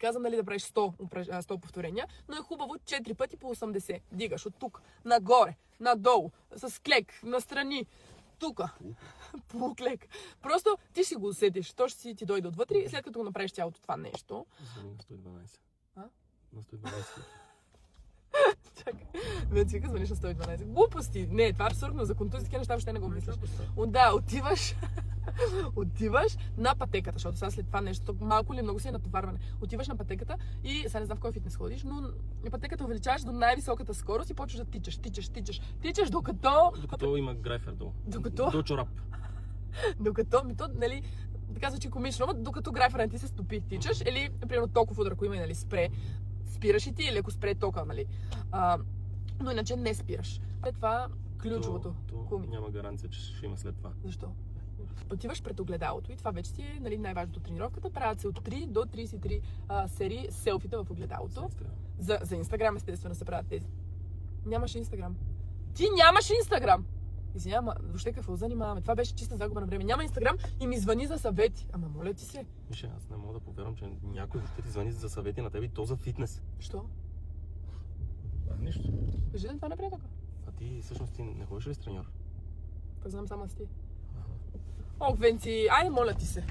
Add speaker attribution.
Speaker 1: Казвам да правиш 100 повторения, но е хубаво 4 пъти по 80. Дигаш от тук, нагоре, надолу, с клек, настрани, тука, полуклек. Просто ти си го усетиш, то ще си ти дойде отвътре и след като го направиш цялото това нещо.
Speaker 2: Звъни на 112.
Speaker 1: А?
Speaker 2: На 112.
Speaker 1: Чакай, вече вика, звъниш на 112. Глупости! Не, това е абсурдно, за контузии такива неща въобще не го мислиш. Да, отиваш на пътеката, защото сега след това нещо малко ли много си е натоварване. Отиваш на пътеката и сега не знам в кой фитнес ходиш, но пътеката увеличаваш до най-високата скорост и почваш да тичаш,
Speaker 2: Докато има грайфер долу.
Speaker 1: Докато?
Speaker 2: До чорап.
Speaker 1: Нали, така звучи комично, но докато грайфера ти се стопи, тичаш, или, например, токов удар, ако има, нали, спре, спираш и ти, или ако спре тока, нали. Но иначе не спираш. След това ключовото.
Speaker 2: То няма гаранция, че ще има след това.
Speaker 1: Защо? Отиваш пред огледалото и това вече си е, нали, най-важното тренировката. Правят се от 3 до 33 серии селфита в огледалото. За Инстаграм, естествено, се правят тези. Нямаш Инстаграм. Ти нямаш Инстаграм! Извинявам, въобще какво занимаваме? Това беше чиста загуба на време. Няма Инстаграм и ми звъни за съвети. Ама моля ти се.
Speaker 2: Миша, аз не мога да повярвам, че някой ще ти звъни за съвети на тебе и то за фитнес.
Speaker 1: Що?
Speaker 2: Нищо.
Speaker 1: Кажи това напред.
Speaker 2: А ти всъщност ти не ходиш ли с треньор?
Speaker 1: Пък знам само с ти. Ох, Венци, айде моля ти се.